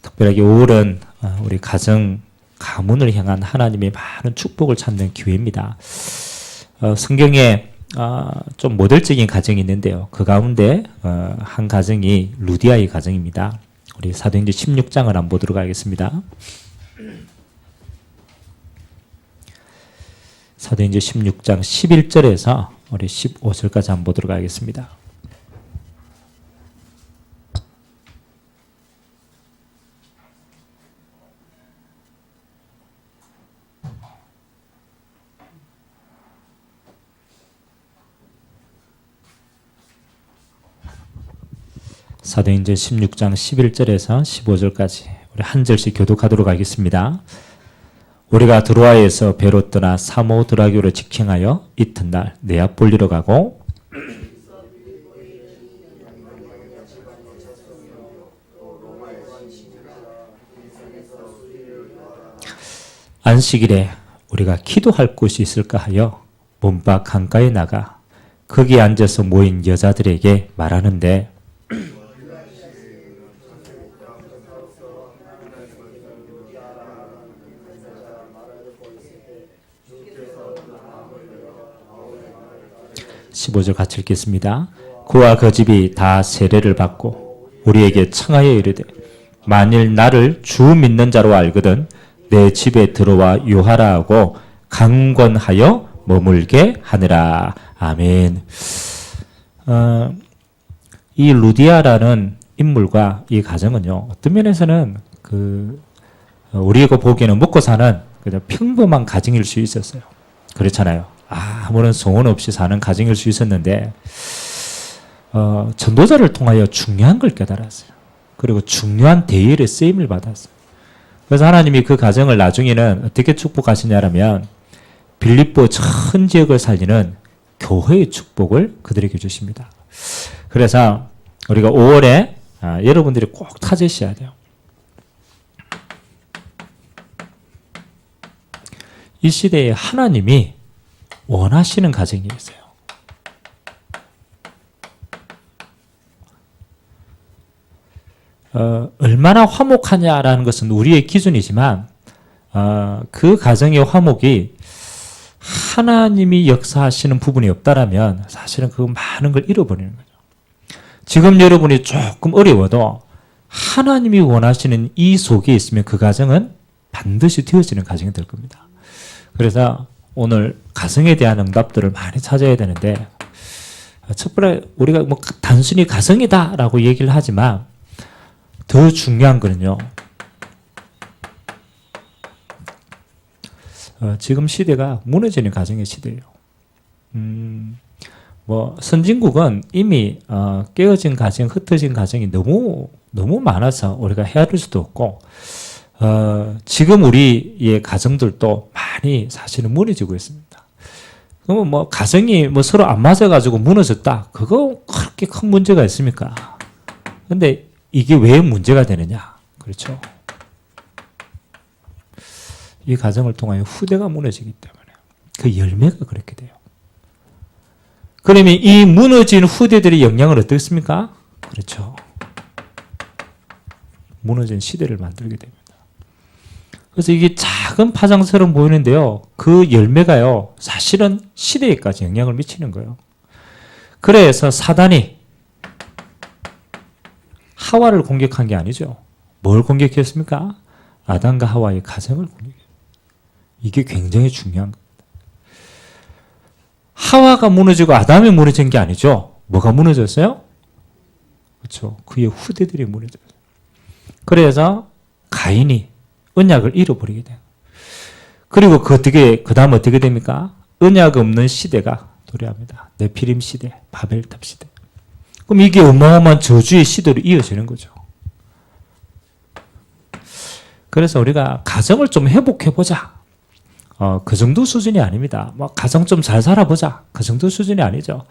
특별하게 5월은 우리 가정, 가문을 향한 하나님의 많은 축복을 찾는 기회입니다. 성경에 좀 모델적인 가정이 있는데요. 그 가운데 한 가정이 루디아의 가정입니다. 우리 사도행전 16장을 한번 보도록 하겠습니다. 사도행전 16장 11절에서 우리 15절까지 한번 보도록 하겠습니다. 사도행전 16장 11절에서 15절까지 우리 한 절씩 교독하도록 하겠습니다. 우리가 드로아에서 배로 떠나 사모드라교를 직행하여 이튿날 네아폴리로 가고 안식일에 우리가 기도할 곳이 있을까 하여 문밖 강가에 나가 거기에 앉아서 모인 여자들에게 말하는데 (15절) 같이 읽겠습니다. 그와 그 집이 다 세례를 받고 우리에게 청하여 이르되 만일 나를 주 믿는 자로 알거든 내 집에 들어와 유하라 하고 강권하여 머물게 하느라. 아멘. 이 루디아라는 인물과 이 가정은요, 어떤 면에서는 우리가 보기에는 먹고 사는 그냥 평범한 가정일 수 있었어요. 그렇잖아요. 아무런 소원 없이 사는 가정일 수 있었는데 전도자를 통하여 중요한 걸 깨달았어요. 그리고 중요한 대의를 쓰임을 받았어요. 그래서 하나님이 그 가정을 나중에는 어떻게 축복하시냐면 빌립보 전 지역을 살리는 교회의 축복을 그들에게 주십니다. 그래서 우리가 5월에 여러분들이 꼭 찾으셔야 돼요. 이 시대에 하나님이 원하시는 가정이 있어요. 얼마나 화목하냐라는 것은 우리의 기준이지만 그 가정의 화목이 하나님이 역사하시는 부분이 없다라면 사실은 그 많은 걸 잃어버리는 거죠. 지금 여러분이 조금 어려워도 하나님이 원하시는 이 속에 있으면 그 가정은 반드시 되어지는 가정이 될 겁니다. 그래서 오늘 가정에 대한 응답들을 많이 찾아야 되는데 첫번에 우리가 단순히 가정이다라고 얘기를 하지만 더 중요한 거는요. 지금 시대가 무너지는 가정의 시대예요. 선진국은 이미 깨어진 가정, 흩어진 가정이 너무 많아서 우리가 헤아릴 수도 없고 지금 우리의 가정들도 많이 사실은 무너지고 있습니다. 그러면 가정이 서로 안 맞아가지고 무너졌다. 그거 그렇게 큰 문제가 있습니까? 근데 이게 왜 문제가 되느냐? 그렇죠. 이 가정을 통하여 후대가 무너지기 때문에 그 열매가 그렇게 돼요. 그러면 이 무너진 후대들의 영향을 어떻습니까? 그렇죠. 무너진 시대를 만들게 됩니다. 그래서 이게 작은 파장처럼 보이는데요. 그 열매가요. 사실은 시대에까지 영향을 미치는 거예요. 그래서 사단이 하와를 공격한 게 아니죠. 뭘 공격했습니까? 아담과 하와의 가정을 공격했어요. 이게 굉장히 중요한 겁니다. 하와가 무너지고 아담이 무너진 게 아니죠. 뭐가 무너졌어요? 그렇죠. 그의 후대들이 무너졌어요. 그래서 가인이 언약을 잃어버리게 돼요. 그리고 그 다음 어떻게 됩니까? 언약 없는 시대가 도래합니다. 네피림 시대, 바벨탑 시대. 그럼 이게 어마어마한 저주의 시대로 이어지는 거죠. 그래서 우리가 가정을 좀 회복해보자. 그 정도 수준이 아닙니다. 가정 좀 잘 살아보자. 그 정도 수준이 아니죠.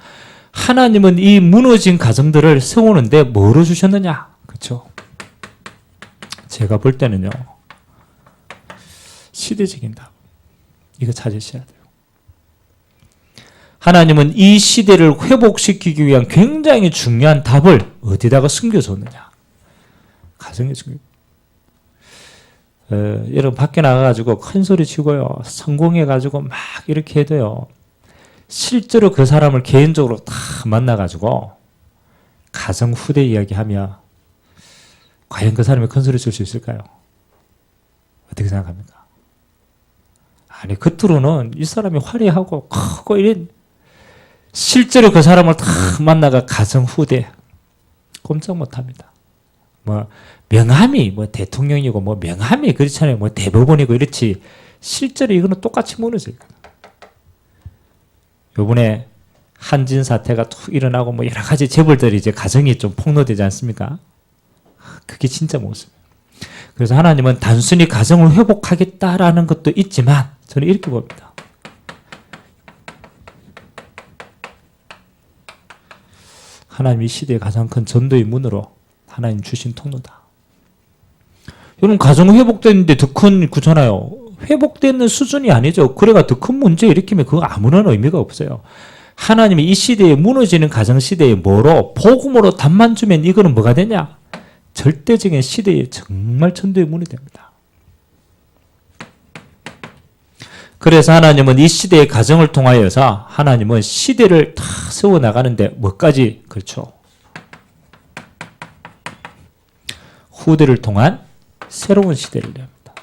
하나님은 이 무너진 가정들을 세우는데 뭐로 주셨느냐? 그렇죠? 제가 볼 때는요. 시대적인 답. 이거 찾으셔야 돼요. 하나님은 이 시대를 회복시키기 위한 굉장히 중요한 답을 어디다가 숨겨줬느냐? 가정에 숨겨. 여러분 밖에 나가가지고 큰 소리 치고요, 성공해가지고 막 이렇게 해도요, 실제로 그 사람을 개인적으로 다 만나가지고 가정 후대 이야기하면 과연 그 사람이 큰 소리 칠 수 있을까요? 어떻게 생각합니까? 아니, 겉으로는 이 사람이 화려하고 크고 이런, 실제로 그 사람을 다 만나가 가정 후대 꼼짝 못합니다. 뭐 명함이 뭐 대통령이고 뭐 명함이 그렇잖아요. 뭐 대법원이고 이렇지. 실제로 이거는 똑같이 무너져요. 요번에 한진 사태가 툭 일어나고 뭐 여러 가지 재벌들이 이제 가정이 좀 폭로되지 않습니까? 그게 진짜 모습이에요. 그래서 하나님은 단순히 가정을 회복하겠다라는 것도 있지만 저는 이렇게 봅니다. 하나님이 시대의 가장 큰 전도의 문으로 하나님 주신 통로다. 여러분, 가정 회복됐는데 더 큰 구조나요? 회복되는 수준이 아니죠. 그래가 더 큰 문제 일으키면 그거 아무런 의미가 없어요. 하나님이 이 시대에 무너지는 가정 시대에 뭐로? 복음으로 답만 주면 이거는 뭐가 되냐? 절대적인 시대에 정말 전도의 문이 됩니다. 그래서 하나님은 이 시대의 가정을 통하여서 하나님은 시대를 다 세워나가는데 뭐까지? 그렇죠. 후대를 통한 새로운 시대를 냅니다.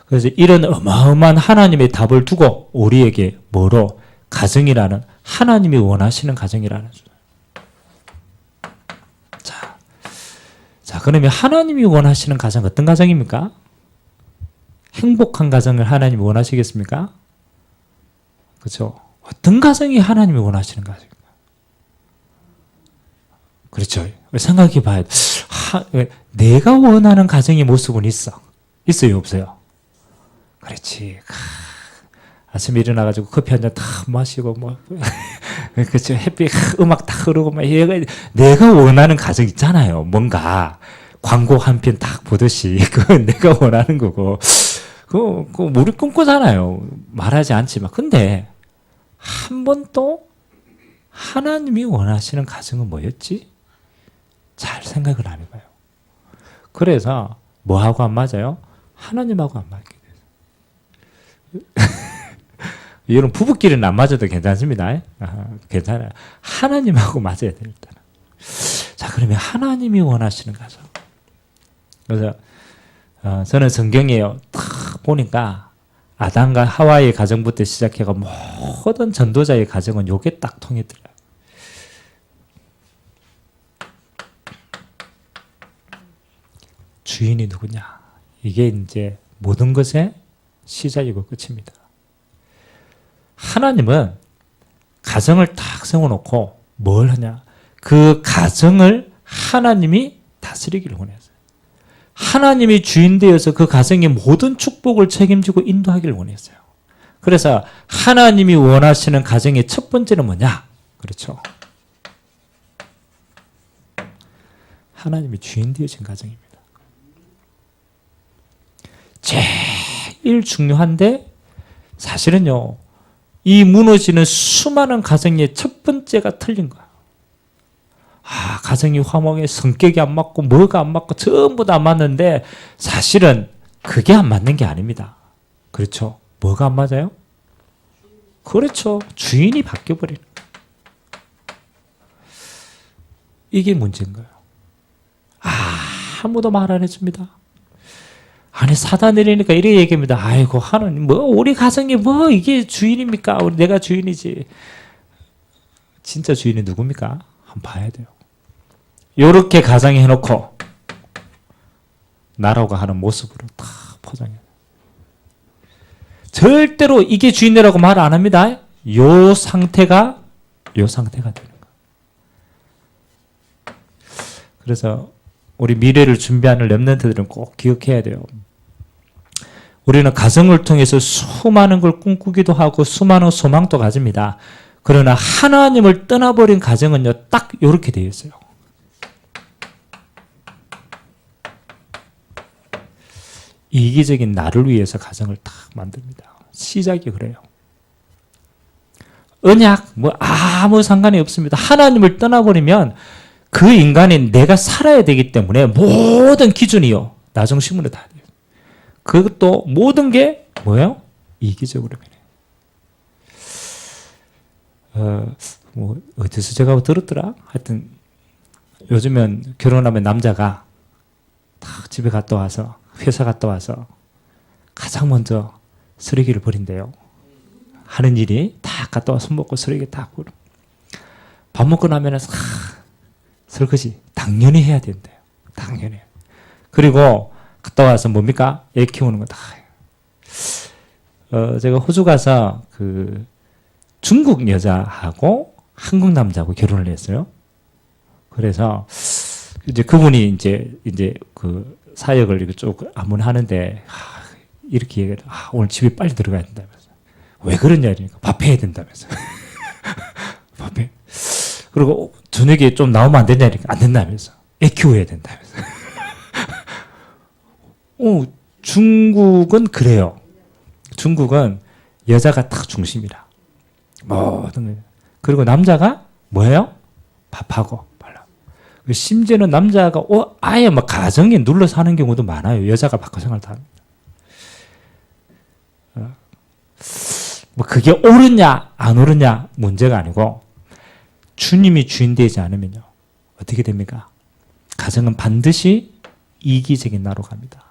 그래서 이런 어마어마한 하나님의 답을 두고 우리에게 뭐로? 가정이라는, 하나님이 원하시는 가정이라는. 자, 그러면 하나님이 원하시는 가정 어떤 가정입니까? 행복한 가정을 하나님이 원하시겠습니까? 그렇죠? 어떤 가정이 하나님이 원하시는 가정입니까? 그렇죠. 생각해 봐야 돼. 내가 원하는 가정의 모습은 있어? 있어요, 없어요? 그렇지. 아침에 일어나가지고 커피 한 잔 탁 마시고, 뭐, 그렇죠. 햇빛, 음악 탁 흐르고, 막, 내가 원하는 가정 있잖아요. 뭔가, 광고 한 편 딱 보듯이, 그건 내가 원하는 거고, 그거 우리 꿈꾸잖아요. 말하지 않지만. 근데, 한 번 또, 하나님이 원하시는 가정은 뭐였지? 잘 생각을 안 해봐요. 그래서, 뭐하고 안 맞아요? 하나님하고 안 맞게 돼요. 여러분, 부부끼리는 안 맞아도 괜찮습니다. 괜찮아요. 하나님하고 맞아야 돼요, 일단. 자, 그러면 하나님이 원하시는 가정. 그래서, 저는 성경에 딱 보니까, 아담과 하와의 가정부터 시작해가 모든 전도자의 가정은 요게 딱 통했더라고요. 주인이 누구냐? 이게 이제 모든 것의 시작이고 끝입니다. 하나님은 가정을 딱 세워놓고 뭘 하냐? 그 가정을 하나님이 다스리기를 원했어요. 하나님이 주인 되어서 그 가정의 모든 축복을 책임지고 인도하기를 원했어요. 그래서 하나님이 원하시는 가정의 첫 번째는 뭐냐? 그렇죠. 하나님이 주인 되어진 가정입니다. 제일 중요한데 사실은요, 이 무너지는 수많은 가정의 첫 번째가 틀린 거야. 가정이 화목해, 성격이 안 맞고 뭐가 안 맞고 전부 다 안 맞는데 사실은 그게 안 맞는 게 아닙니다. 그렇죠? 뭐가 안 맞아요? 그렇죠. 주인이 바뀌어버리는 거예요. 이게 문제인 거예요. 아무도 말 안 해줍니다. 아니, 사다 내리니까 이렇게 얘기합니다. 아이고, 하나님, 뭐, 우리 가정이 뭐, 이게 주인입니까? 내가 주인이지. 진짜 주인이 누굽니까? 한번 봐야 돼요. 요렇게 가정에 해놓고, 나라고 하는 모습으로 다 포장해요. 절대로 이게 주인이라고 말 안 합니다. 요 상태가 되는 거예요. 그래서, 우리 미래를 준비하는 렘넌트들은 꼭 기억해야 돼요. 우리는 가정을 통해서 수많은 걸 꿈꾸기도 하고 수많은 소망도 가집니다. 그러나 하나님을 떠나버린 가정은요, 딱 이렇게 되어 있어요. 이기적인 나를 위해서 가정을 딱 만듭니다. 시작이 그래요. 언약 뭐 아무 상관이 없습니다. 하나님을 떠나버리면 그 인간이 내가 살아야 되기 때문에 모든 기준이요 나 중심으로 다 돼요. 그것도 모든 게 뭐예요? 이기적으로 변해요. 뭐 어디서 제가 들었더라? 하여튼 요즘엔 결혼하면 남자가 딱 집에 갔다 와서 회사 갔다 와서 가장 먼저 쓰레기를 버린대요. 하는 일이 딱 갔다 와 손 먹고 쓰레기 딱 버려. 밥 먹고 나면은 설거지 당연히 해야 된대요. 당연히. 그리고 갔다 와서 뭡니까? 애 키우는 거 다 해요. 제가 호주 가서 그 중국 여자하고 한국 남자하고 결혼을 했어요. 그래서 이제 그분이 이제 그 사역을 이렇게 쭉 안문하는데 이렇게 얘기해요. 오늘 집에 빨리 들어가야 된다면서. 왜 그러냐 이러니까 밥해야 된다면서. 밥해. 그리고 저녁에 좀 나오면 안 되냐니까 안 된다면서. 애 키워야 된다면서. 중국은 그래요. 중국은 여자가 딱 중심이라. 모든 거. 그리고 남자가 뭐예요? 밥하고 말라. 심지어는 남자가 아예 막 가정에 눌러 사는 경우도 많아요. 여자가 바꿔 생활 다 합니다. 뭐 그게 옳으냐 안 옳으냐 문제가 아니고 주님이 주인 되지 않으면요 어떻게 됩니까? 가정은 반드시 이기적인 나로 갑니다.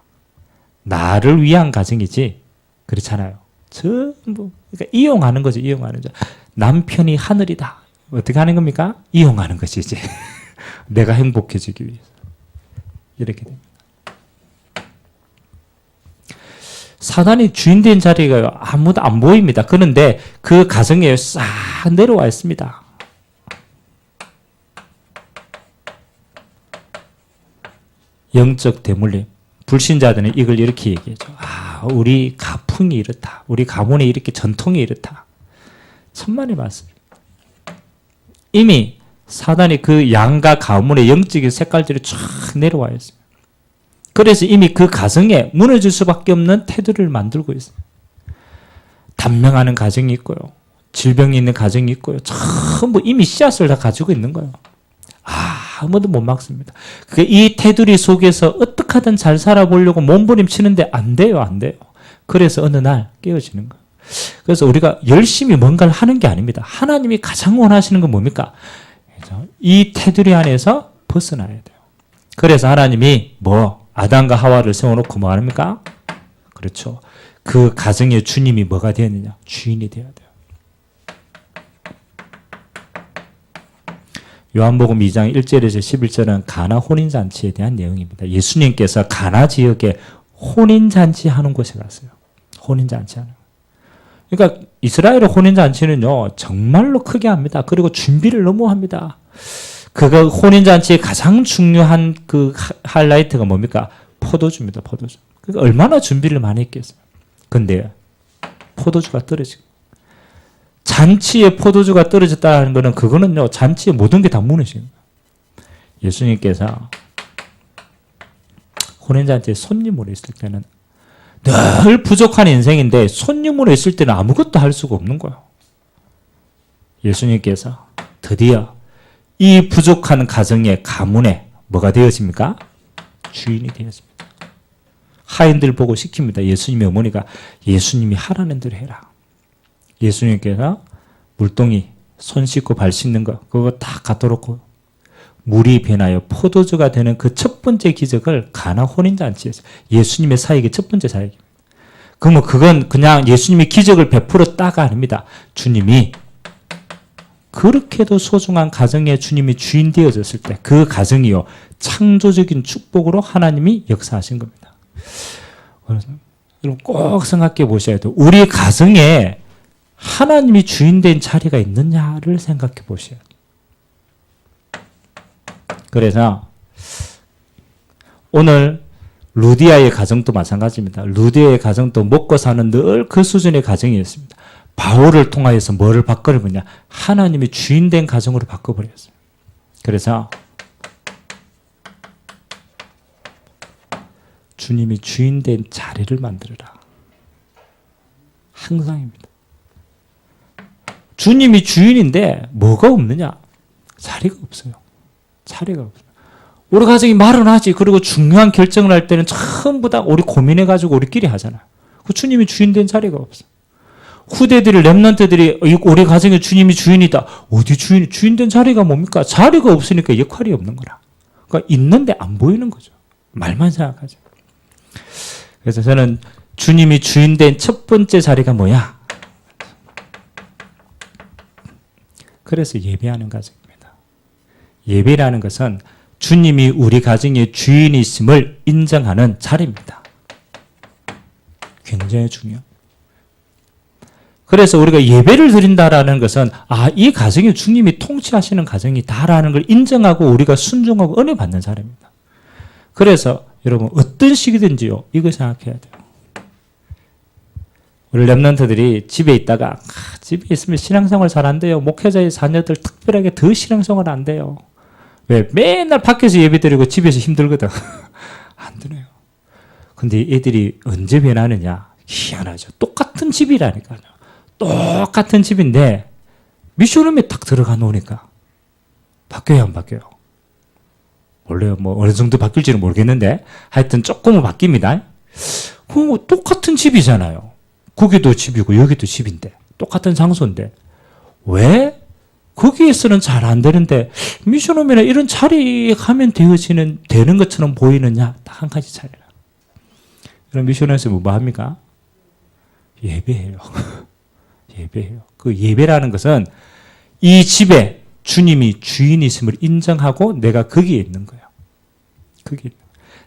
나를 위한 가정이지 그렇잖아요. 전부 그러니까 이용하는 거죠. 이용하는 거. 남편이 하늘이다. 어떻게 하는 겁니까? 이용하는 것이 이제 내가 행복해지기 위해서 이렇게 됩니다. 사단이 주인된 자리가 아무도 안 보입니다. 그런데 그 가정에 싹 내려와 있습니다. 영적 대물림. 불신자들은 이걸 이렇게 얘기하죠. 우리 가풍이 이렇다. 우리 가문이 이렇게 전통이 이렇다. 천만의 말씀. 이미 사단이 그 양가 가문의 영적인 색깔들이 쫙 내려와 있습니다. 그래서 이미 그 가정에 무너질 수밖에 없는 태도를 만들고 있어요. 단명하는 가정이 있고요. 질병이 있는 가정이 있고요. 전부 이미 씨앗을 다 가지고 있는 거예요. 아무도 못 막습니다. 이 테두리 속에서 어떻게 하든 잘 살아보려고 몸부림치는데 안 돼요. 안 돼요. 그래서 어느 날 깨어지는 거예요. 그래서 우리가 열심히 뭔가를 하는 게 아닙니다. 하나님이 가장 원하시는 건 뭡니까? 이 테두리 안에서 벗어나야 돼요. 그래서 하나님이 아담과 하와를 세워놓고 뭐 합니까? 그렇죠. 그 가정의 주님이 뭐가 되었느냐? 주인이 되어야 돼요. 요한복음 2장 1절에서 11절은 가나 혼인잔치에 대한 내용입니다. 예수님께서 가나 지역에 혼인잔치 하는 곳에 갔어요. 혼인잔치 하는. 그러니까 이스라엘의 혼인잔치는요, 정말로 크게 합니다. 그리고 준비를 너무 합니다. 그거 혼인잔치의 가장 중요한 그 하이라이트가 뭡니까? 포도주입니다. 포도주. 그러니까 얼마나 준비를 많이 했겠어요. 근데 포도주가 떨어지고 잔치에 포도주가 떨어졌다는 것은 그거는요 잔치의 모든 게 다 무너지는 거예요. 예수님께서 혼인잔치에 손님으로 있을 때는 늘 부족한 인생인데 손님으로 있을 때는 아무것도 할 수가 없는 거예요. 예수님께서 드디어 이 부족한 가정의 가문에 뭐가 되어집니까? 주인이 되어집니다. 하인들 보고 시킵니다. 예수님의 어머니가 예수님이 하라는 대로 해라. 예수님께서 물동이 손 씻고 발 씻는 거 그거 다 갖다 놓고 물이 변하여 포도주가 되는 그 첫 번째 기적을 가나 혼인잔치에서 예수님의 사역의 첫 번째 사역입니다. 그러면 그건 그냥 예수님이 기적을 베풀었다가 아닙니다. 주님이 그렇게도 소중한 가정에 주님이 주인 되어졌을 때 그 가정이요 창조적인 축복으로 하나님이 역사하신 겁니다. 여러분 꼭 생각해 보셔야 돼요. 우리 가정에 하나님이 주인된 자리가 있느냐를 생각해 보셔야 돼요. 그래서 오늘 루디아의 가정도 마찬가지입니다. 루디아의 가정도 먹고 사는 늘 그 수준의 가정이었습니다. 바울을 통하여서 뭐를 바꿔버렸냐? 하나님이 주인된 가정으로 바꿔버렸어요. 그래서 주님이 주인된 자리를 만들어라. 항상입니다. 주님이 주인인데 뭐가 없느냐? 자리가 없어요. 자리가 없어요. 우리 가정이 말은 하지. 그리고 중요한 결정을 할 때는 전부 다 우리 고민해가지고 우리끼리 하잖아요. 그 주님이 주인된 자리가 없어. 후대들이, 렘넌트들이 우리 가정의 주님이 주인이다. 어디 주인된 자리가 뭡니까? 자리가 없으니까 역할이 없는 거라. 그러니까 있는데 안 보이는 거죠. 말만 생각하죠. 그래서 저는 주님이 주인된 첫 번째 자리가 뭐야? 그래서 예배하는 가정입니다. 예배라는 것은 주님이 우리 가정의 주인이심을 인정하는 자리입니다. 굉장히 중요해요. 그래서 우리가 예배를 드린다라는 것은 이 가정이 주님이 통치하시는 가정이다라는 걸 인정하고 우리가 순종하고 은혜 받는 자리입니다. 그래서 여러분 어떤 식이든지요. 이거 생각해야 돼요. 우리 렘넌트들이 집에 있다가 집에 있으면 신앙생활 잘 안 돼요. 목회자의 자녀들 특별하게 더 신앙생활 안 돼요. 왜? 맨날 밖에서 예배드리고 집에서 힘들거든. 안 되네요. 근데 애들이 언제 변하느냐? 희한하죠. 똑같은 집이라니까요. 똑같은 집인데 미션홈에 딱 들어가 놓으니까 바뀌어요, 안 바뀌어요? 원래 뭐 어느 정도 바뀔지는 모르겠는데 하여튼 조금은 바뀝니다. 똑같은 집이잖아요. 거기도 집이고 여기도 집인데 똑같은 장소인데 왜 거기에서는 잘 안 되는데 미션홈이나 이런 자리에 가면 되는 것처럼 보이느냐? 딱 한 가지 차이라. 그럼 미션홈에서 뭐 합니까? 예배해요. 예배해요. 그 예배라는 것은 이 집에 주님이 주인이심을 인정하고 내가 거기에 있는 거예요.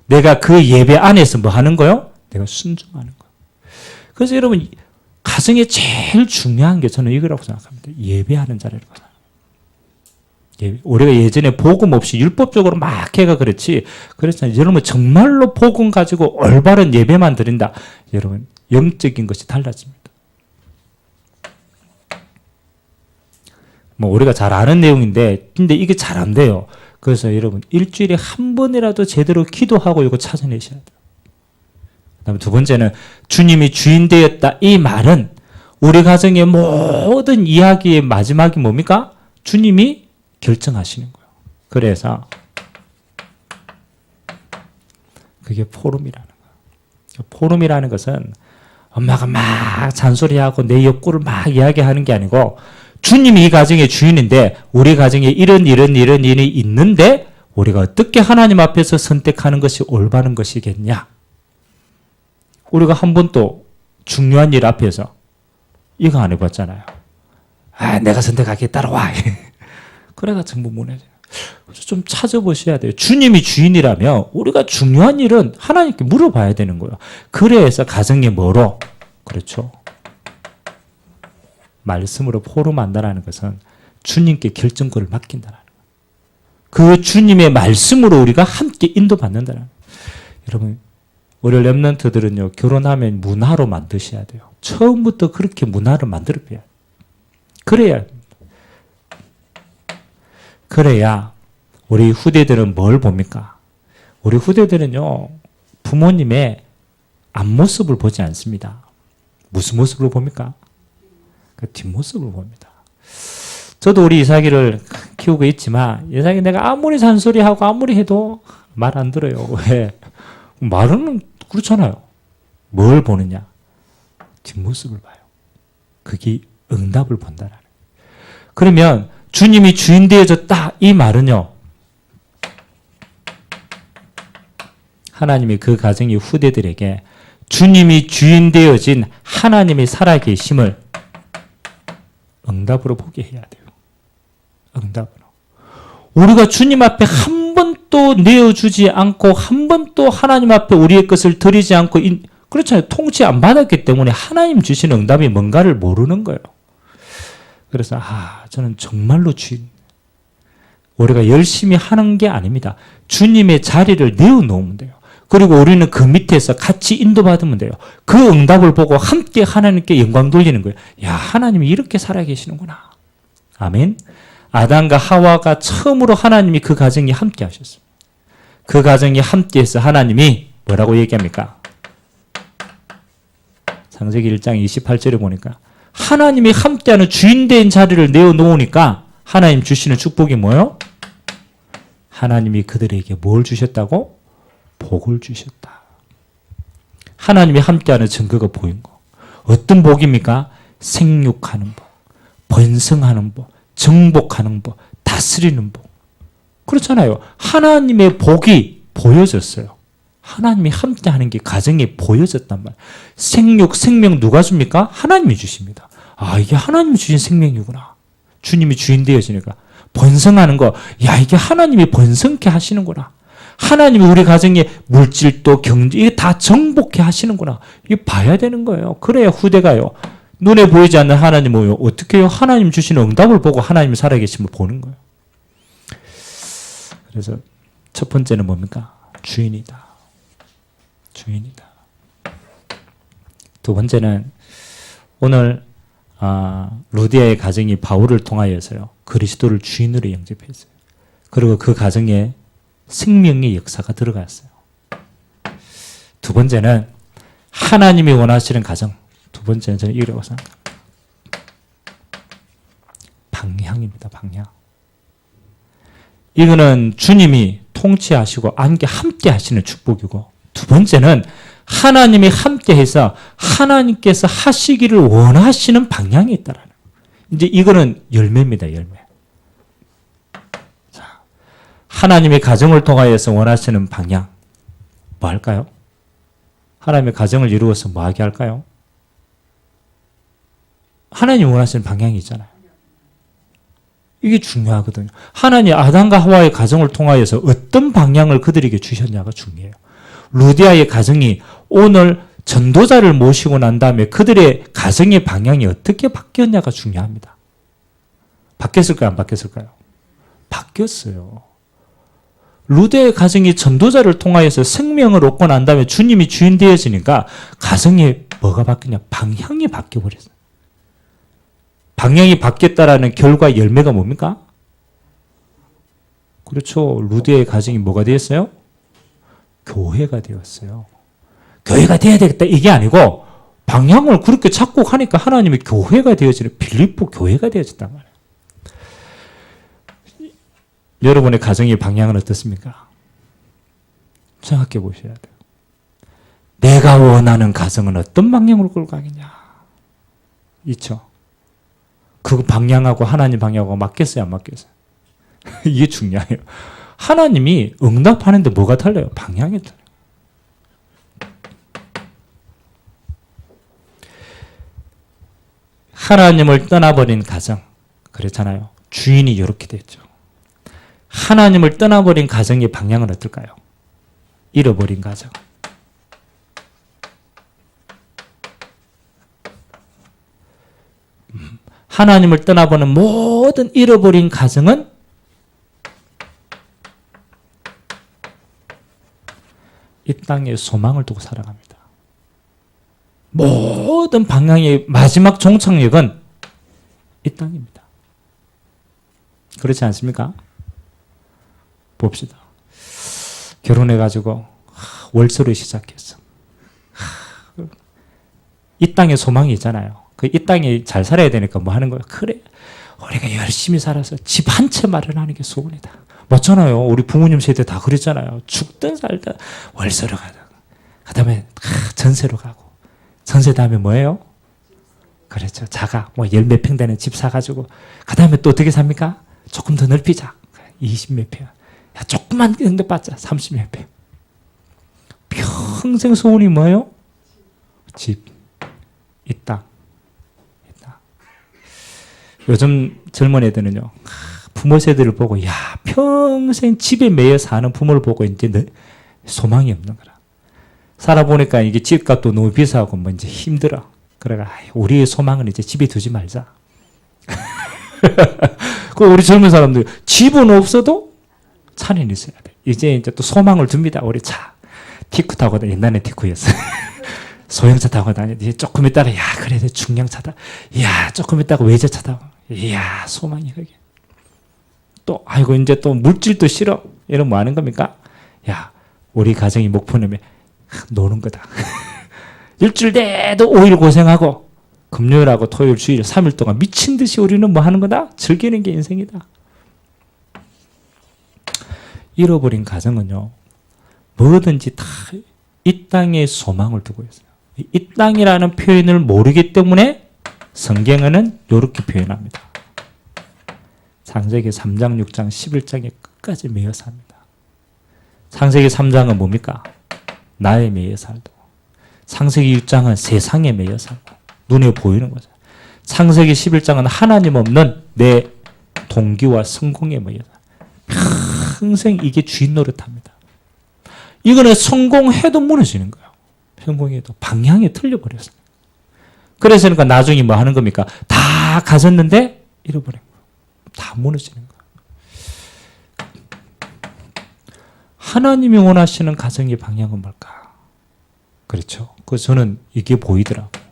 내가 그 예배 안에서 뭐 하는 거요? 내가 순종하는 거예요. 그래서 여러분 가정에 제일 중요한 게 저는 이거라고 생각합니다. 예배하는 자리라고 생각합니다. 우리가 예전에 복음 없이 율법적으로 막 해가 그렇지. 그렇잖아요. 여러분 정말로 복음 가지고 올바른 예배만 드린다. 여러분 영적인 것이 달라집니다. 뭐 우리가 잘 아는 내용인데 근데 이게 잘 안 돼요. 그래서 여러분 일주일에 한 번이라도 제대로 기도하고 이거 찾아내셔야 돼요. 그다음에 두 번째는 주님이 주인 되었다. 이 말은 우리 가정의 모든 이야기의 마지막이 뭡니까? 주님이 결정하시는 거예요. 그래서 그게 포럼이라는 거예요. 포럼이라는 것은 엄마가 막 잔소리하고 내 욕구를 막 이야기하는 게 아니고 주님이 이 가정의 주인인데 우리 가정에 이런 일이 있는데 우리가 어떻게 하나님 앞에서 선택하는 것이 올바른 것이겠냐? 우리가 한 번도 중요한 일 앞에서 이거 안 해봤잖아요. 내가 선택하기에 따라와. 그래가 전부 무너져요. 좀 찾아보셔야 돼요. 주님이 주인이라면 우리가 중요한 일은 하나님께 물어봐야 되는 거예요. 그래서 가정에 뭐로? 그렇죠. 말씀으로 포럼한다는 것은 주님께 결정권을 맡긴다는 거예요. 그 주님의 말씀으로 우리가 함께 인도받는다는 거예요. 여러분, 우리 렘넌트들은요, 결혼하면 문화로 만드셔야 돼요. 처음부터 그렇게 문화를 만들어 빼야 돼요. 그래야 우리 후대들은 뭘 봅니까? 우리 후대들은요, 부모님의 앞모습을 보지 않습니다. 무슨 모습을 봅니까? 그 뒷모습을 봅니다. 저도 우리 이삭이를 키우고 있지만 이삭이 내가 아무리 잔소리하고 아무리 해도 말 안 들어요. 왜? 말은 그렇잖아요. 뭘 보느냐? 뒷모습을 봐요. 그게 응답을 본다라는 거예요. 그러면 주님이 주인 되어졌다 이 말은요. 하나님이 그 가정의 후대들에게 주님이 주인 되어진 하나님의 살아계심을 응답으로 보게 해야 돼요. 응답으로. 우리가 주님 앞에 한 번도 내어주지 않고 한 번도 하나님 앞에 우리의 것을 드리지 않고 그렇잖아요. 통치 안 받았기 때문에 하나님 주신 응답이 뭔가를 모르는 거예요. 그래서 저는 정말로 주인. 우리가 열심히 하는 게 아닙니다. 주님의 자리를 내어놓으면 돼요. 그리고 우리는 그 밑에서 같이 인도받으면 돼요. 그 응답을 보고 함께 하나님께 영광 돌리는 거예요. 야, 하나님이 이렇게 살아계시는구나. 아멘. 아담과 하와가 처음으로 하나님이 그 가정이 함께 하셨습니다. 그 가정이 함께해서 하나님이 뭐라고 얘기합니까? 창세기 1장 28절에 보니까 하나님이 함께하는 주인된 자리를 내어놓으니까 하나님 주시는 축복이 뭐예요? 하나님이 그들에게 뭘 주셨다고? 복을 주셨다. 하나님이 함께하는 증거가 보인 거. 어떤 복입니까? 생육하는 복, 번성하는 복, 정복하는 복, 다스리는 복. 그렇잖아요. 하나님의 복이 보여졌어요. 하나님이 함께하는 게 가정에 보여졌단 말이에요. 생육, 생명 누가 줍니까? 하나님이 주십니다. 아, 이게 하나님이 주신 생명이구나. 주님이 주인 되어지니까. 번성하는 거, 야, 이게 하나님이 번성케 하시는구나. 하나님이 우리 가정에 물질도 경제, 이게 다 정복케 하시는구나. 이게 봐야 되는 거예요. 그래야 후대가요. 눈에 보이지 않는 하나님을 어떻게 해요? 하나님 주시는 응답을 보고 하나님이 살아계심을 보는 거예요. 그래서 첫 번째는 뭡니까? 주인이다. 주인이다. 두 번째는 오늘 루디아의 가정이 바울을 통하여서요. 그리스도를 주인으로 영접했어요. 그리고 그 가정에 생명의 역사가 들어갔어요. 두 번째는 하나님이 원하시는 가정. 두 번째는 저는 이라고 생각합니다. 방향입니다. 방향. 이거는 주님이 통치하시고 함께 하시는 축복이고, 두 번째는 하나님이 함께해서 하나님께서 하시기를 원하시는 방향이 있다라는 거예요. 이제 이거는 열매입니다. 열매. 자, 하나님의 가정을 통하여서 원하시는 방향 뭐 할까요? 하나님의 가정을 이루어서 뭐 하게 할까요? 하나님이 원하시는 방향이 있잖아요. 이게 중요하거든요. 하나님 아담과 하와의 가정을 통하여서 어떤 방향을 그들에게 주셨냐가 중요해요. 루디아의 가정이 오늘 전도자를 모시고 난 다음에 그들의 가정의 방향이 어떻게 바뀌었냐가 중요합니다. 바뀌었을까요? 안 바뀌었을까요? 바뀌었어요. 루디아의 가정이 전도자를 통하여서 생명을 얻고 난 다음에 주님이 주인 되어지니까 가정에 뭐가 바뀌냐? 방향이 바뀌어버렸어요. 방향이 바뀌었다라는 결과 열매가 뭡니까? 그렇죠. 루디아의 가정이 뭐가 되었어요? 교회가 되었어요. 교회가 돼야 되겠다 이게 아니고 방향을 그렇게 찾고 하니까 하나님이 교회가 되어지는 빌립보 교회가 되어졌단 말이에요. 여러분의 가정의 방향은 어떻습니까? 생각해 보셔야 돼요. 내가 원하는 가정은 어떤 방향으로 끌고 가겠냐? 있죠. 그 방향하고 하나님 방향하고 맞겠어요? 안 맞겠어요? 이게 중요해요. 하나님이 응답하는데 뭐가 달라요? 방향이 달라요. 하나님을 떠나버린 가정, 그렇잖아요. 주인이 이렇게 됐죠. 하나님을 떠나버린 가정의 방향은 어떨까요? 잃어버린 가정. 하나님을 떠나보는 모든 잃어버린 가정은 이 땅에 소망을 두고 살아갑니다. 모든 방향의 마지막 종착역은 이 땅입니다. 그렇지 않습니까? 봅시다. 결혼해가지고 월서를 시작했어. 이 땅에 소망이 있잖아요. 이 땅에 잘 살아야 되니까 뭐 하는 거예요? 그래, 우리가 열심히 살아서 집 한 채 마련하는 게 소원이다. 맞잖아요. 우리 부모님 세대 다 그랬잖아요. 죽든 살든 월세로 가다가 그 다음에 전세로 가고 전세 다음에 뭐예요? 그렇죠. 자가 뭐 열 몇 평 되는 집 사가지고 그 다음에 또 어떻게 삽니까? 조금 더 넓히자. 20 몇 평. 야, 조금만 정도 받자. 30 몇 평. 평생 소원이 뭐예요? 집, 이 땅. 요즘 젊은 애들은요, 부모 세대를 보고, 야, 평생 집에 매여 사는 부모를 보고 이제 소망이 없는 거라. 살아보니까 이게 집값도 너무 비싸고 뭐 이제 힘들어. 그래가 우리의 소망은 이제 집에 두지 말자. 그 우리 젊은 사람들 집은 없어도 차는 있어야 돼. 이제 또 소망을 둡니다. 우리 차. 티쿠 타고 다니, 옛날에 티쿠였어. 소형차 타고 다니는데 조금 있다가 야 그래도 중량차다. 야 조금 있다가 외제차 타고. 이야 소망이 그게. 또 아이고 이제 또 물질도 싫어. 이러면 뭐 하는 겁니까? 야 우리 가정이 목표는 노는 거다. 일주일 내도 5일 고생하고 금요일하고 토요일 주일 3일 동안 미친 듯이 우리는 뭐 하는 거다? 즐기는 게 인생이다. 잃어버린 가정은요, 뭐든지 다 이 땅에 소망을 두고 있어요. 이 땅이라는 표현을 모르기 때문에 성경에는 이렇게 표현합니다. 창세기 3장, 6장, 11장에 끝까지 매여 삽니다. 창세기 3장은 뭡니까? 나에 매여 살고, 창세기 6장은 세상에 매여 살고 눈에 보이는 거죠. 창세기 11장은 하나님 없는 내 동기와 성공에 매여 살고 평생 이게 주인 노릇합니다. 이거는 성공해도 무너지는 거예요. 성공해도 방향이 틀려버렸어요. 그래서 그러니까 나중에 뭐 하는 겁니까? 다 가졌는데 잃어버린 거예요. 다 무너지는 거예요. 하나님이 원하시는 가정의 방향은 뭘까? 그렇죠. 그래서 저는 이게 보이더라고요.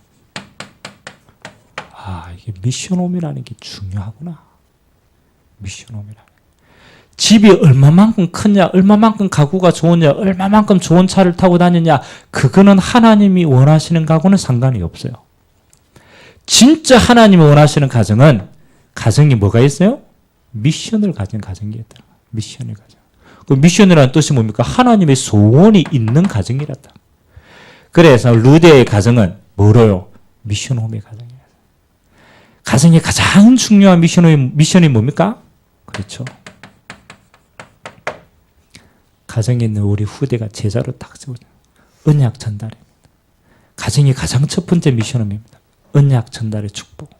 아, 이게 미션홈이라는 게 중요하구나. 미션홈이라는. 집이 얼마만큼 크냐, 얼마만큼 가구가 좋으냐, 얼마만큼 좋은 차를 타고 다니냐, 그거는 하나님이 원하시는 가구는 상관이 없어요. 진짜 하나님이 원하시는 가정은, 가정이 뭐가 있어요? 미션을 가진 가정이 있다. 미션을 가진. 그 미션이라는 뜻이 뭡니까? 하나님의 소원이 있는 가정이란다. 그래서 루데의 가정은 뭐로요? 미션홈의 가정이에요. 가정의 가장 중요한 미션이 뭡니까? 그렇죠. 가정에 있는 우리 후대가 제자로 딱 세우죠. 언약 전달입니다. 가정이 가장 첫 번째 미션입니다. 언약 전달의 축복.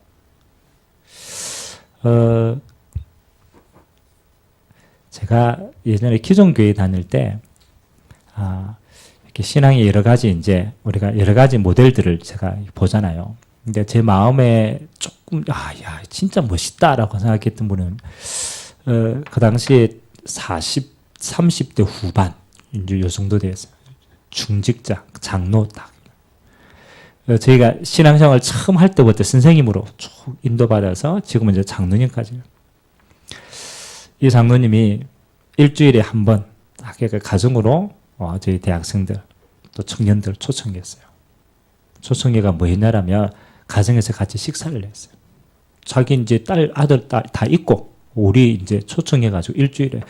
제가 예전에 기존교회 다닐 때, 이렇게 신앙의 여러 가지 이제 우리가 여러 가지 모델들을 제가 보잖아요. 근데 제 마음에 조금, 야, 진짜 멋있다라고 생각했던 분은, 그 당시에 30대 후반, 이제 요 정도 되었어요. 중직자, 장로 딱. 저희가 신앙생활 처음 할 때부터 선생님으로 쭉 인도받아서 지금은 이제 장로님까지. 이 장로님이 일주일에 한 번, 가정으로 저희 대학생들, 또 청년들 초청했어요. 초청회가 뭐였냐면, 가정에서 같이 식사를 했어요. 자기 이제 딸, 아들, 딸 다 있고, 우리 이제 초청해가지고 일주일에.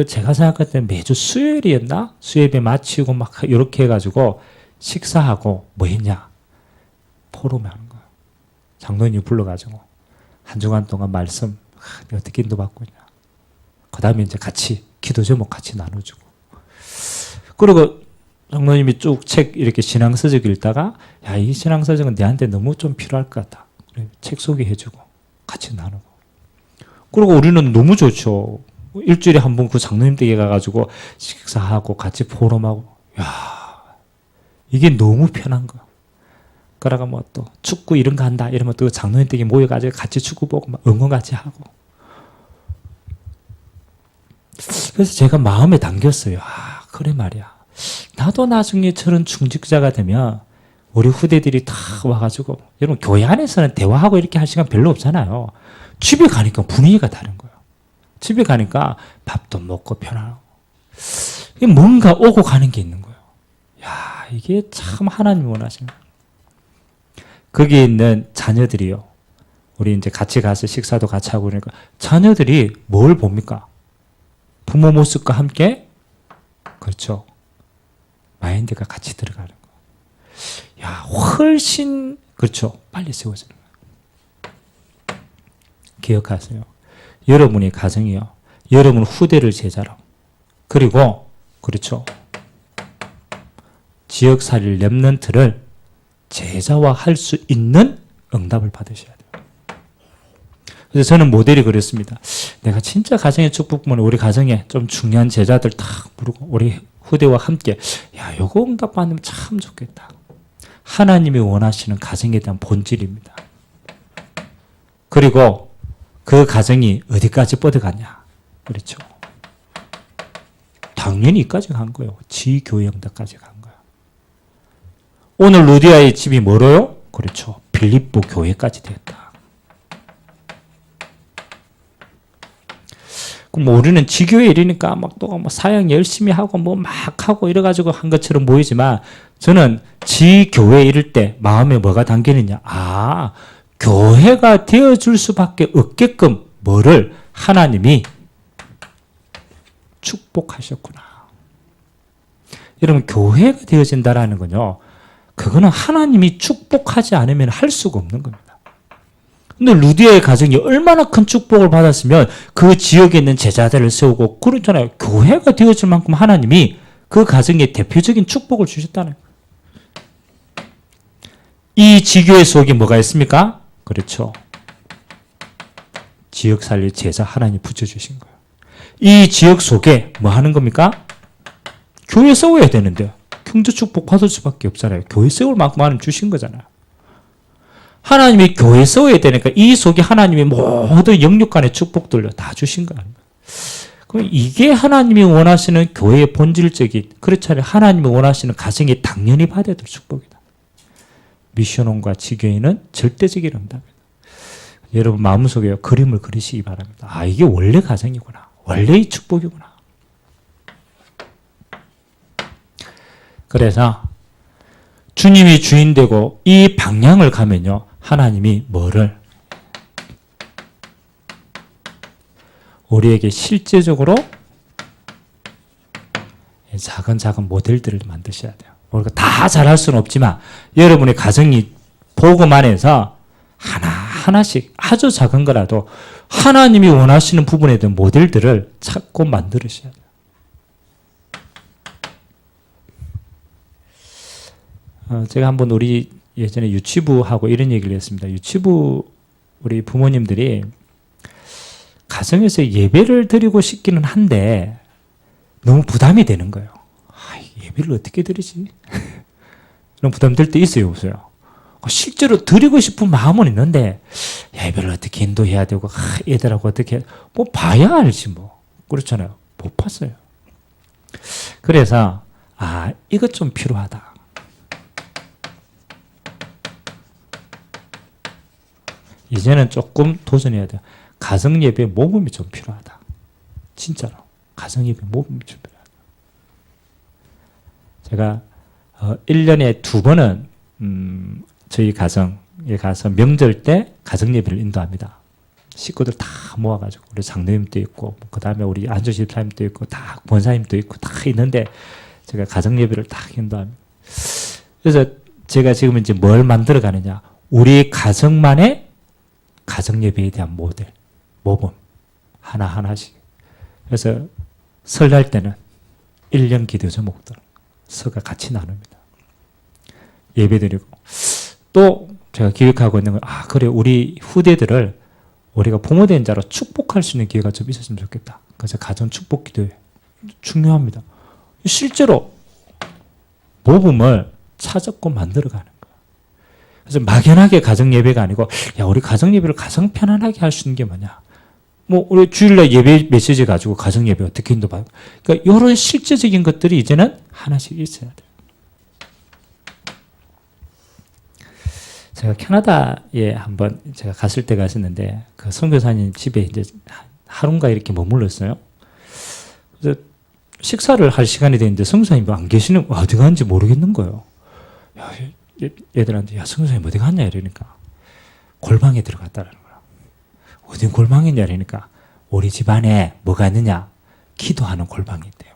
제가 생각할 때 매주 수요일이었나? 수요일에 마치고 막 이렇게 해가지고 식사하고 뭐 했냐? 포럼을 하는 거예요. 장로님 불러가지고 한 주간 동안 말씀, 어떻게 인도받고 있냐. 그 다음에 이제 같이 기도 제목 같이 나눠주고. 그리고 장로님이 쭉 책 이렇게 신앙서적 읽다가, 야, 이 신앙서적은 내한테 너무 좀 필요할 것 같다. 그래, 책 소개해주고 같이 나누고. 그리고 우리는 너무 좋죠. 일주일에 한 번 그 장로님 댁에 가가지고 식사하고 같이 포럼하고, 야, 이게 너무 편한 거야. 그러다가 뭐 또 축구 이런 거 한다 이러면 또 장로님 댁에 모여가지고 같이 축구 보고 막 응원 같이 하고. 그래서 제가 마음에 담겼어요. 그래 말이야. 나도 나중에 저런 중직자가 되면 우리 후대들이 다 와가지고, 여러분 교회 안에서는 대화하고 이렇게 할 시간 별로 없잖아요. 집에 가니까 분위기가 다른 거예요. 집에 가니까 밥도 먹고 편하고 뭔가 오고 가는 게 있는 거예요. 야, 이게 참 하나님이 원하시는 거예요. 거기에 있는 자녀들이요. 우리 이제 같이 가서 식사도 같이 하고 그러니까 자녀들이 뭘 봅니까? 부모 모습과 함께, 그렇죠. 마인드가 같이 들어가는 거예요. 야, 훨씬, 그렇죠. 빨리 세워지는 거예요. 기억하세요. 여러분이 가정이요. 여러분 후대를 제자로. 그리고, 그렇죠. 지역살릴 렘넌트를 제자화할 수 있는 응답을 받으셔야 돼요. 그래서 저는 모델이 그랬습니다. 내가 진짜 가정의 축복 보면 우리 가정에 좀 중요한 제자들 딱 부르고 우리 후대와 함께, 야, 요거 응답 받으면 참 좋겠다. 하나님이 원하시는 가정에 대한 본질입니다. 그리고 그 가정이 어디까지 뻗어가냐. 그렇죠. 당연히 이까지 간 거예요. 지교회 응답까지 간 거예요. 오늘 루디아의 집이 뭐로요? 그렇죠. 빌립보 교회까지 됐다. 그럼 우리는 지교회 이러니까 막 또 뭐 사역 열심히 하고 뭐 막 하고 이래가지고 한 것처럼 보이지만 저는 지교회 이럴 때 마음에 뭐가 담기느냐. 아, 교회가 되어줄 수밖에 없게끔 뭐를 하나님이 축복하셨구나. 여러분, 교회가 되어진다라는 건요, 그거는 하나님이 축복하지 않으면 할 수가 없는 겁니다. 근데 루디아의 가정이 얼마나 큰 축복을 받았으면 그 지역에 있는 제자들을 세우고 그렇잖아요. 교회가 되어질 만큼 하나님이 그 가정에 대표적인 축복을 주셨다는 거예요. 이 지교회 속에 뭐가 있습니까? 그렇죠. 지역 살릴 제자 하나님 붙여주신 거예요. 이 지역 속에 뭐 하는 겁니까? 교회 세워야 되는데 경제 축복 받을 수밖에 없잖아요. 교회 세울 만큼 하나님 주신 거잖아요. 하나님이 교회 세워야 되니까 이 속에 하나님이 모든 영육 간의 축복들을 다 주신 거 아닙니까? 그럼 이게 하나님이 원하시는 교회의 본질적인, 그렇잖아요. 하나님이 원하시는 가정이 당연히 받아야 될 축복이다. 미션홈과 지교회는 절대적인 응답이다. 여러분 마음속에 그림을 그리시기 바랍니다. 아, 이게 원래 가정이구나. 원래의 축복이구나. 그래서 주님이 주인 되고 이 방향을 가면요, 하나님이 뭐를 우리에게 실제적으로 작은 모델들을 만드셔야 돼요. 우리가 다 잘할 수는 없지만 여러분의 가정이 복음 안에서 하나씩 아주 작은 거라도 하나님이 원하시는 부분에 대한 모델들을 찾고 만들으셔야 돼요. 제가 한번 우리 예전에 유치부하고 이런 얘기를 했습니다. 유치부 우리 부모님들이 가정에서 예배를 드리고 싶기는 한데 너무 부담이 되는 거예요. 예배를 어떻게 드리지? 그런 부담될 때 있어요, 없어요? 실제로 드리고 싶은 마음은 있는데 예배를 어떻게 인도해야 되고 애들하고 어떻게 뭐 봐야 알지 뭐. 그렇잖아요. 못 봤어요. 그래서 이것 좀 필요하다. 이제는 조금 도전해야 돼요. 가정예배 모금이 좀 필요하다. 진짜로. 가정예배 모금이 좀 필요하다. 제가 1년에 2번은 저희 가정에 가서 명절 때 가정예배를 인도합니다. 식구들 다 모아가지고 우리 장로님도 있고 그 다음에 우리 안조 집사님도 있고 다 권사님도 있고 다 있는데 제가 가정예배를 딱 인도합니다. 그래서 제가 지금 이제 뭘 만들어 가느냐. 우리 가정만의 가정예배에 대한 모델, 모범 하나하나씩. 그래서 설날 때는 1년 기도 제목들 서가 같이 나눕니다. 예배드리고 또 제가 기획하고 있는 건 그래 우리 후대들을 우리가 부모된 자로 축복할 수 있는 기회가 좀 있었으면 좋겠다. 그래서 가정 축복 기도회 중요합니다. 실제로 모범을 찾았고 만들어가는 거예요. 그래서 막연하게 가정 예배가 아니고 우리 가정 예배를 가장 편안하게 할 수 있는 게 뭐냐? 뭐 우리 주일날 예배 메시지 가지고 가정 예배 어떻게 인도받고 그러니까 이런 실제적인 것들이 이제는 하나씩 있어야 돼요. 제가 캐나다에 한번 제가 갔을 때가 있었는데 그 선교사님 집에 이제 하루인가 이렇게 머물렀어요. 그래서 식사를 할 시간이 됐는데 선교사님이 안 계시는 어디 갔는지 모르겠는 거예요. 얘들한테 선교사님 어디 갔냐 이러니까 골방에 들어갔다라는 거야. 어디 골방이냐 이러니까 우리 집안에 뭐가 있느냐 기도하는 골방이 있대요.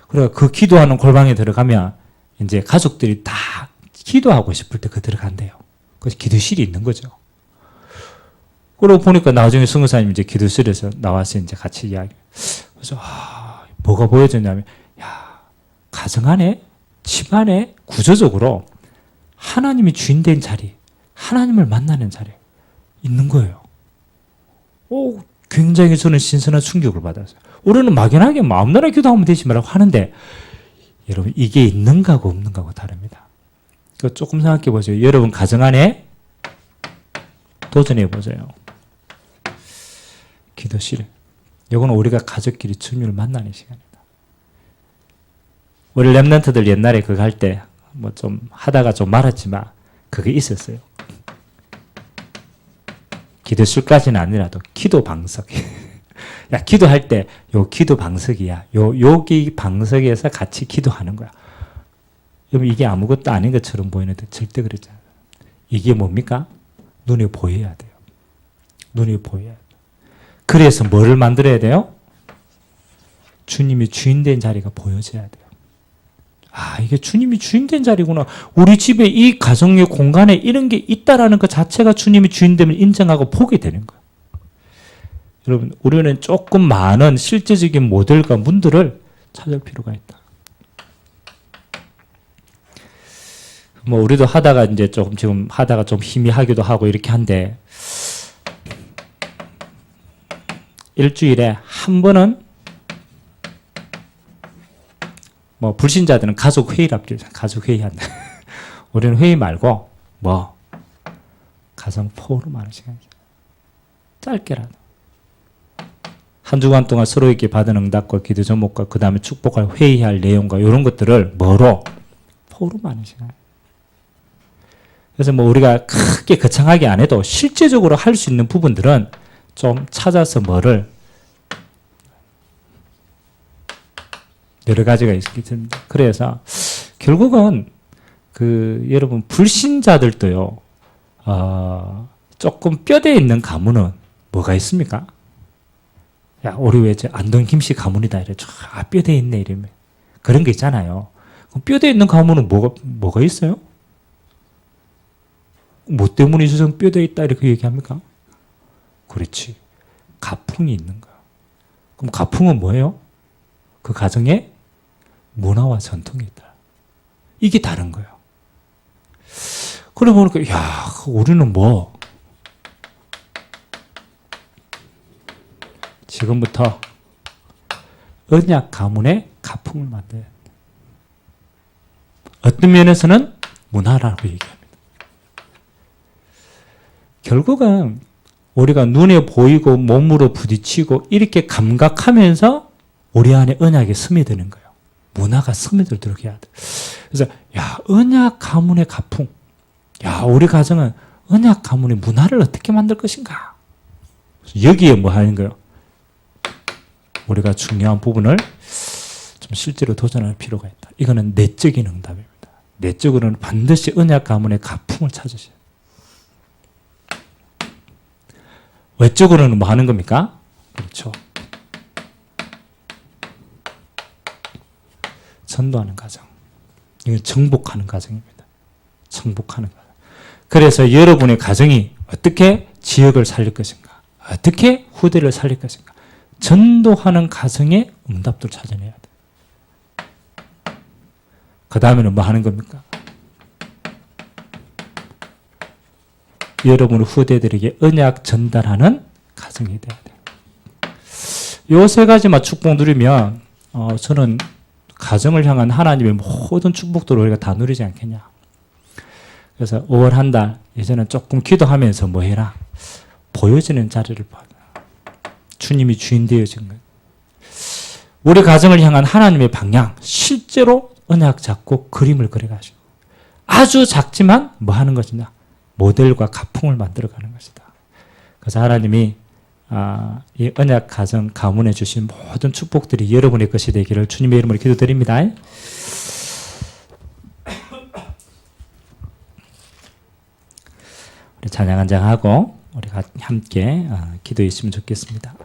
그래 그 기도하는 골방에 들어가면 이제 가족들이 다 기도하고 싶을 때 그 들어간대요. 그래서 기도실이 있는 거죠. 그러고 보니까 나중에 선교사님 이제 기도실에서 나와서 이제 같이 이야기. 그래서 뭐가 보여졌냐면 가정 안에 집안에 구조적으로 하나님이 주인된 자리, 하나님을 만나는 자리에 있는 거예요. 굉장히 저는 신선한 충격을 받았어요. 우리는 막연하게 마음대로 기도하면 되지 말라고 하는데 여러분 이게 있는가고 없는가고 다릅니다. 조금 생각해 보세요. 여러분 가정 안에 도전해 보세요. 기도실. 이건 우리가 가족끼리 주님을 만나는 시간입니다. 우리 랩런트들 옛날에 그거 할 때 뭐 좀 하다가 좀 말았지만 그게 있었어요. 기도실까지는 아니라도 기도 방석. 야, 기도할 때 요 기도 방석이야. 여기 방석에서 같이 기도하는 거야. 여러분 이게 아무것도 아닌 것처럼 보이는데 절대 그렇지 않아요. 이게 뭡니까? 눈에 보여야 돼요. 눈에 보여야 돼요. 그래서 뭐를 만들어야 돼요? 주님이 주인된 자리가 보여져야 돼요. 아, 이게 주님이 주인된 자리구나. 우리 집에 이 가정의 공간에 이런 게 있다라는 것 자체가 주님이 주인됨을 인정하고 보게 되는 거예요. 여러분, 우리는 조금 많은 실제적인 모델과 문들을 찾을 필요가 있다. 뭐, 우리도 하다가 이제 조금 지금 하다가 좀 희미하기도 하고 이렇게 한데, 일주일에 한 번은 뭐, 불신자들은 가족 회의를 합니다. 가족 회의한다. 우리는 회의 말고, 뭐, 가정 포럼 하는 시간이죠. 짧게라도. 한 주간 동안 서로에게 받은 응답과 기도 제목과 그 다음에 축복할 회의할 내용과 이런 것들을 뭐로? 포럼하는 시간. 그래서 뭐 우리가 크게 거창하게 안 해도 실제적으로 할 수 있는 부분들은 좀 찾아서 뭐를 여러 가지가 있습니다. 그래서 결국은 여러분 불신자들도요 조금 뼈대 있는 가문은 뭐가 있습니까? 야, 우리 왜 안동 김씨 가문이다 이래. 아, 뼈대 있네 이러면 그런 게 있잖아요. 그럼 뼈대 있는 가문은 뭐가 있어요? 뭐 때문에 세상 뼈대 있다 이렇게 얘기합니까? 그렇지. 가풍이 있는 거야. 그럼 가풍은 뭐예요? 그 가정에 문화와 전통이 있다. 이게 다른 거예요. 그래 보니까 야, 우리는 뭐 지금부터 언약 가문의 가풍을 만들어야 된다. 어떤 면에서는 문화라고 얘기합니다. 결국은 우리가 눈에 보이고 몸으로 부딪히고 이렇게 감각하면서 우리 안에 언약이 스며드는 거예요. 문화가 스며들도록 해야 돼. 그래서 야, 언약 가문의 가풍. 야, 우리 가정은 언약 가문의 문화를 어떻게 만들 것인가? 여기에 뭐 하는 거예요? 우리가 중요한 부분을 좀 실제로 도전할 필요가 있다. 이거는 내적인 응답입니다. 내적으로는 반드시 언약 가문의 가풍을 찾으셔야 돼요. 외적으로는 뭐 하는 겁니까? 그렇죠. 전도하는 과정. 이건 정복하는 과정입니다. 정복하는 과정. 그래서 여러분의 가정이 어떻게 지역을 살릴 것인가? 어떻게 후대를 살릴 것인가? 전도하는 가정의 응답들을 찾아내야 돼. 그 다음에는 뭐 하는 겁니까? 여러분의 후대들에게 언약 전달하는 가정이 돼야 돼요. 요 세 가지만 축복 누리면 저는 가정을 향한 하나님의 모든 축복들을 우리가 다 누리지 않겠냐. 그래서 5월 한 달 예전엔 조금 기도하면서 뭐 해라. 보여지는 자리를 봐. 주님이 주인 되어진 거예요. 우리 가정을 향한 하나님의 방향, 실제로 언약 잡고 그림을 그려가시고 아주 작지만 뭐 하는 것이냐? 모델과 가풍을 만들어가는 것이다. 그래서 하나님이 이 언약 가정 가문에 주신 모든 축복들이 여러분의 것이 되기를 주님의 이름으로 기도드립니다. 우리 찬양 한 장 하고 우리가 함께 기도했으면 좋겠습니다.